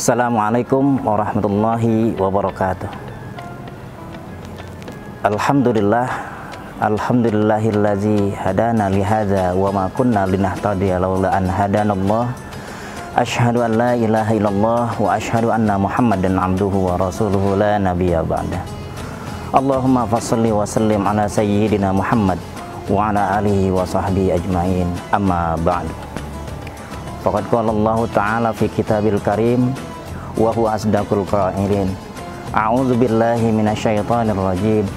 Assalamualaikum warahmatullahi wabarakatuh. Alhamdulillahillazi hadana lihadza wa ma kunna linahtadiya laula an hadanallah. Asyhadu an la ilaha illallah wa asyhadu anna Muhammadan abduhu wa rasuluhu la nabiyya ba'da. Allahumma fassalli wa sallim ala sayyidina Muhammad wa ala alihi wa sahbihi ajmain. Amma ba'du. Faqad qala Allah Ta'ala fi kitabil karim wa huwa asdaqul qailin. A'udzu billahi minasyaitonir rajim.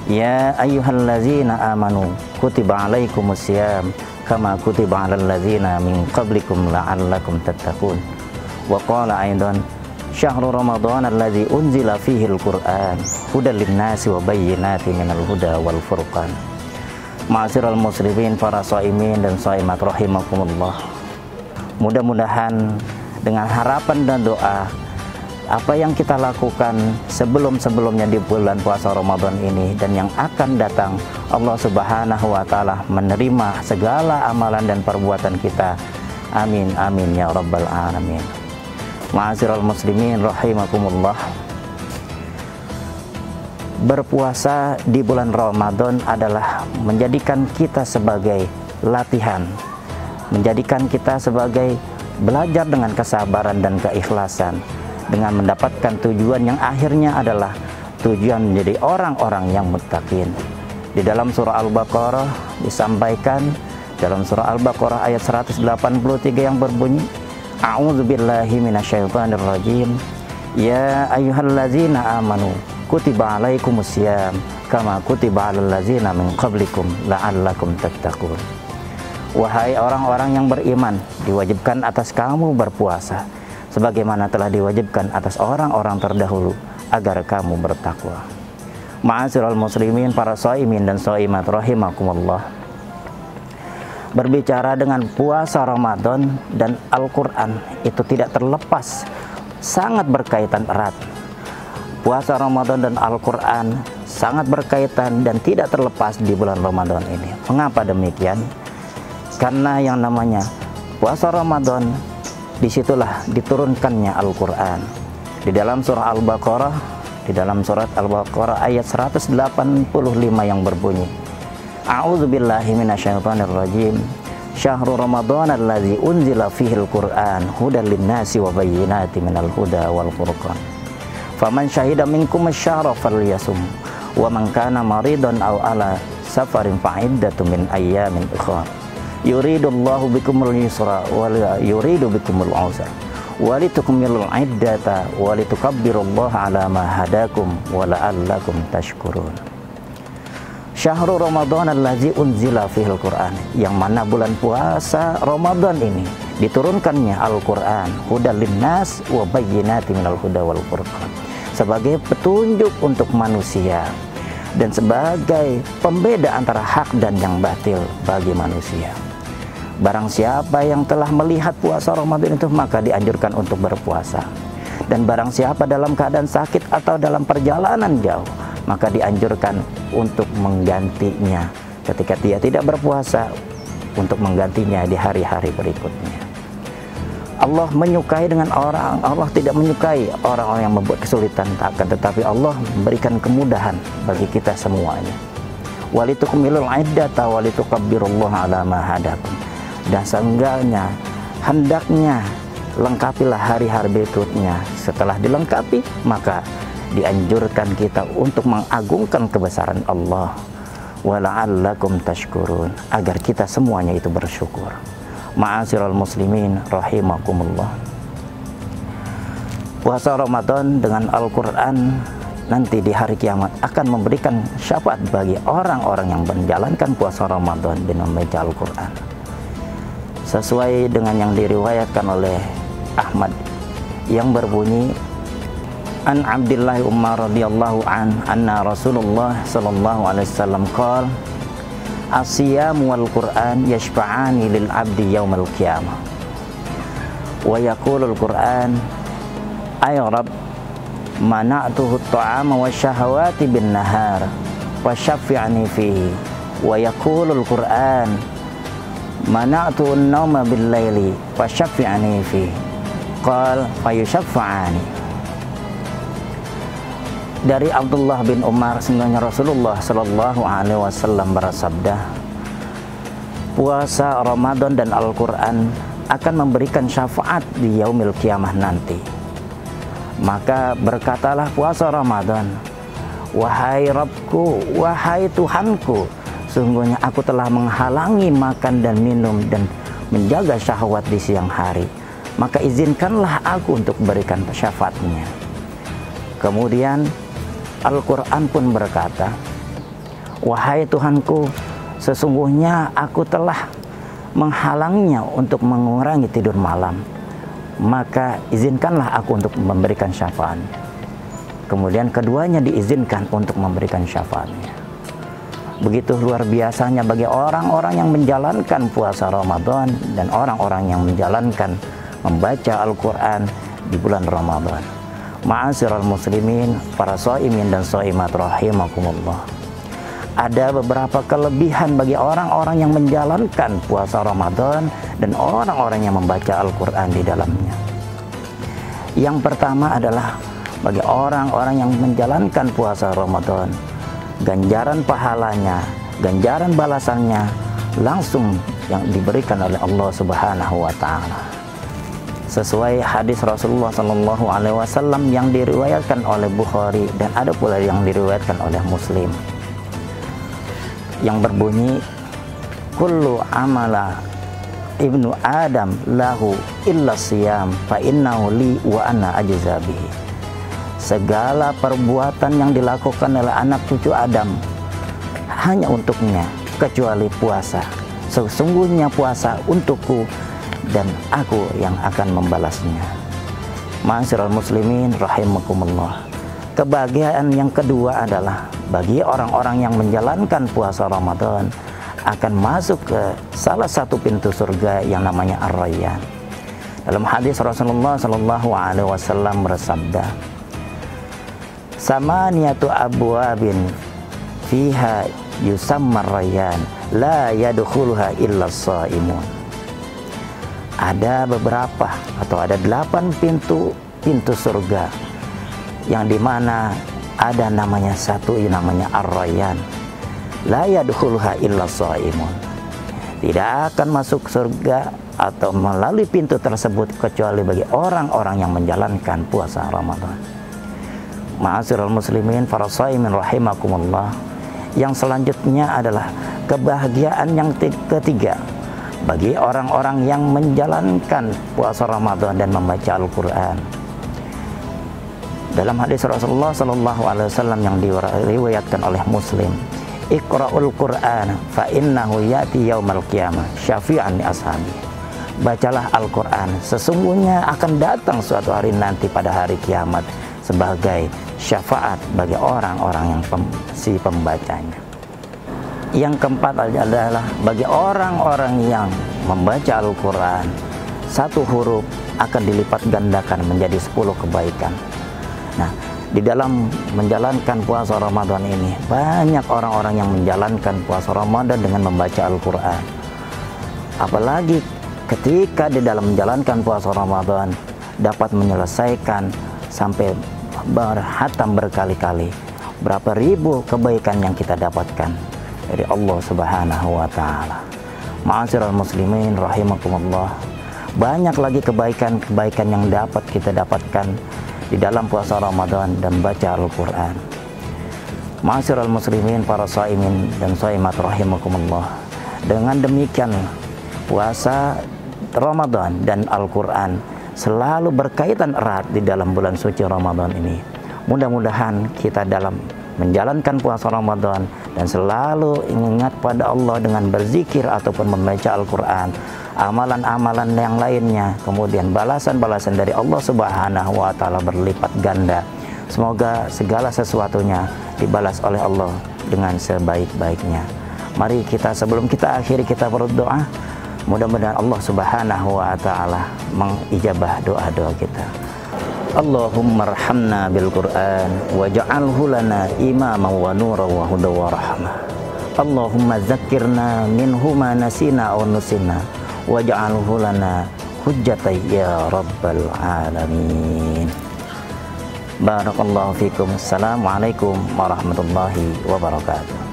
Ya ayyuhallazina amanu kutiba alaikumus syiyam kama kutiba alal ladzina min qablikum la'allakum tattaqun. Wa qala aidan syahrul ramadhan alladzi unzila fihi al-Qur'an hudal lin-nasi wa bayyinatin minal huda wal furqan. Ma'asyiral muslimin, para shaimin dan shaimat rahimakumullah. Mudah-mudahan dengan harapan dan doa apa yang kita lakukan sebelum-sebelumnya di bulan puasa Ramadan ini dan yang akan datang, Allah Subhanahu wa Ta'ala menerima segala amalan dan perbuatan kita. Amin amin ya rabbal alamin. Ma'asyiral muslimin rahimakumullah. Berpuasa di bulan Ramadan adalah menjadikan kita sebagai latihan, menjadikan kita sebagai belajar dengan kesabaran dan keikhlasan, dengan mendapatkan tujuan yang akhirnya adalah tujuan menjadi orang-orang yang muttaqin. Di dalam surah Al-Baqarah disampaikan, dalam surah Al-Baqarah ayat 183 yang berbunyi, A'udzubillahi minasyaitonir rajim. Ya ayyuhallazina amanu kutiba alaikumus syiyam kama kutiba alal ladzina min qablikum la'allakum tattaqun. Wahai orang-orang yang beriman, diwajibkan atas kamu berpuasa sebagaimana telah diwajibkan atas orang-orang terdahulu agar kamu bertakwa. Ma'asyiral muslimin, para shaimin dan shaimat rahimakumullah. Berbicara dengan puasa Ramadan dan Al-Quran itu tidak terlepas, sangat berkaitan erat. Puasa Ramadan dan Al-Quran sangat berkaitan dan tidak terlepas di bulan Ramadan ini. Mengapa demikian? Karena yang namanya puasa Ramadan, disitulah diturunkannya Al-Quran. Di dalam surah Al-Baqarah, di dalam surat Al-Baqarah ayat 185 yang berbunyi, A'udzubillahi minasyaitonir rajim. Syahrul ramadhan alladzi unzila fihil Qur'an hudal lin-nasi wa bayyinatin minal huda wal furqan. Faman syahida minkum asy-syahra falyasum wa man kana maridan aw ala safarin fa'iddatun min ayyamin ukhra. Yuridullahu bikumul yusra wa la yuridu bikumul usra wa litukmilul iddata wa litukabbirullaha ala ma hadakum wa la'allakum tashkurun. Syahrul ramadhan allazi unzila fihil Qur'an, yang mana bulan puasa Ramadan ini diturunkannya Al-Qur'an hudal linnas wa bayyinatin minal huda wal furqan, sebagai petunjuk untuk manusia dan sebagai pembeda antara hak dan yang batil bagi manusia. Barang siapa yang telah melihat puasa Ramadan itu, maka dianjurkan untuk berpuasa. Dan barang siapa dalam keadaan sakit atau dalam perjalanan jauh, maka dianjurkan untuk menggantinya ketika dia tidak berpuasa, untuk menggantinya di hari-hari berikutnya. Allah menyukai dengan Allah tidak menyukai orang-orang yang membuat kesulitan, takkan, tetapi Allah memberikan kemudahan bagi kita semuanya. Walitukmilul iddata walitukabbirullaha ala ma hadakum. Dan seenggaknya hendaknya lengkapilah hari-hari berikutnya. Setelah dilengkapi, maka dianjurkan kita untuk mengagungkan kebesaran Allah, wala'allakum tashkurun, agar kita semuanya itu bersyukur. Ma'asyiral muslimin rahimakumullah. Puasa Ramadan dengan Al-Quran nanti di hari kiamat akan memberikan syafaat bagi orang-orang yang menjalankan puasa Ramadan dengan membaca Al-Quran, sesuai dengan yang diriwayatkan oleh Ahmad yang berbunyi, An Abdillah Umar radhiyallahu anna Rasulullah sallallahu alaihi wasallam qala as-siyam wal Qur'an yashfa'ani lil 'abdi yaumal qiyamah wa yaqulu al-Qur'an ay Rabb mana'tuhu at-ta'ama wasyahawati bin nahar wa syaffi'ni fihi wa yaqulu al-Qur'an mana'tu an-nawma bil-laili fa syaffi'ni fi qal fayushaffa'ani. Dari Abdullah bin Umar, sebenarnya Rasulullah Shallallahu Alaihi Wasallam bersabda, puasa Ramadan dan Al-Quran akan memberikan syafaat di yaumil kiamah nanti. Maka berkatalah puasa Ramadan, wahai Rabbku, wahai Tuhanku, sungguhnya aku telah menghalangi makan dan minum dan menjaga syahwat di siang hari, maka izinkanlah aku untuk berikan syafaatnya. Kemudian Al-Quran pun berkata, wahai Tuhanku, sesungguhnya aku telah menghalangnya untuk mengurangi tidur malam, maka izinkanlah aku untuk memberikan syafaat. Kemudian keduanya diizinkan untuk memberikan syafaatnya. Begitu luar biasanya bagi orang-orang yang menjalankan puasa Ramadan dan orang-orang yang menjalankan membaca Al-Quran di bulan Ramadan. Ma'asyiral muslimin, para shaimin dan shaimat rahimakumullah. Ada beberapa kelebihan bagi orang-orang yang menjalankan puasa Ramadan dan orang-orang yang membaca Al-Quran di dalamnya. Yang pertama adalah bagi orang-orang yang menjalankan puasa Ramadan, ganjaran pahalanya, ganjaran balasannya langsung yang diberikan oleh Allah Subhanahu wa Ta'ala. Sesuai hadis Rasulullah Sallallahu Alaihi Wasallam yang diriwayatkan oleh Bukhari dan ada pula yang diriwayatkan oleh Muslim, yang berbunyi, kullu amala ibnu Adam lahu illa siyam fa innahu li wa ana ajza bihi. Segala perbuatan yang dilakukan oleh anak cucu Adam hanya untuknya kecuali puasa. Sesungguhnya puasa untukku dan aku yang akan membalasnya. Ma'asyiral muslimin rahimakumullah. Kebahagiaan yang kedua adalah bagi orang-orang yang menjalankan puasa Ramadan akan masuk ke salah satu pintu surga yang namanya Ar-Rayyan. Dalam hadis Rasulullah Sallallahu Alaihi Wasallam bersabda, samaniyatu abwabin fiha yusamma Ar-Rayyan la yadkhuluha illa as-shaimun. Ada beberapa atau ada 8 pintu surga yang dimana ada namanya satu yang namanya Ar-Rayyan, la yadkhuluha illa shaimun. Tidak akan masuk surga atau melalui pintu tersebut kecuali bagi orang-orang yang menjalankan puasa Ramadan. Ma'asyiral muslimin, para shaimin rahimakumullah. Yang selanjutnya adalah kebahagiaan yang ketiga bagi orang-orang yang menjalankan puasa Ramadan dan membaca Al-Quran. Dalam hadis Rasulullah Sallallahu Alaihi Wasallam yang diriwayatkan oleh Muslim, Iqra'ul Quran fa innahu ya'ti yaumal qiyamah syafi'an li ashabi. Bacalah Al-Quran, sesungguhnya akan datang suatu hari nanti pada hari kiamat sebagai syafaat bagi orang-orang yang pembacanya. Yang keempat adalah bagi orang-orang yang membaca Al-Quran, satu huruf akan dilipat gandakan menjadi 10 kebaikan. Nah, di dalam menjalankan puasa Ramadan ini, banyak orang-orang yang menjalankan puasa Ramadan dengan membaca Al-Quran. Apalagi ketika di dalam menjalankan puasa Ramadan dapat menyelesaikan sampai berhatam berkali-kali, berapa ribu kebaikan yang kita dapatkan dari Allah Subhanahu wa Ta'ala. Ma'asyiral muslimin rahimakumullah. Banyak lagi kebaikan-kebaikan yang dapat kita dapatkan di dalam puasa Ramadan dan baca Al-Quran. Ma'asyiral muslimin, para shaimin dan shaimat rahimakumullah. Dengan demikian puasa Ramadan dan Al-Quran selalu berkaitan erat di dalam bulan suci Ramadan ini. Mudah-mudahan kita dalam menjalankan puasa Ramadan dan selalu ingat pada Allah dengan berzikir ataupun membaca Al-Quran, amalan-amalan yang lainnya, kemudian balasan-balasan dari Allah Subhanahu wa Ta'ala berlipat ganda. Semoga segala sesuatunya dibalas oleh Allah dengan sebaik-baiknya. Mari kita, sebelum kita akhiri, kita berdoa. Mudah-mudahan Allah Subhanahu wa Ta'ala mengijabah doa-doa kita. Allahumma arhamna bil Qur'an waj'alhu lana imaman wa nuran wa hudan wa rahmah. Allahumma zakkirna minhu ma nasina aw nusina waj'alhu lana hujjatan ya rabbal alamin. Barakallahu fikum. Assalamualaikum warahmatullahi wabarakatuh.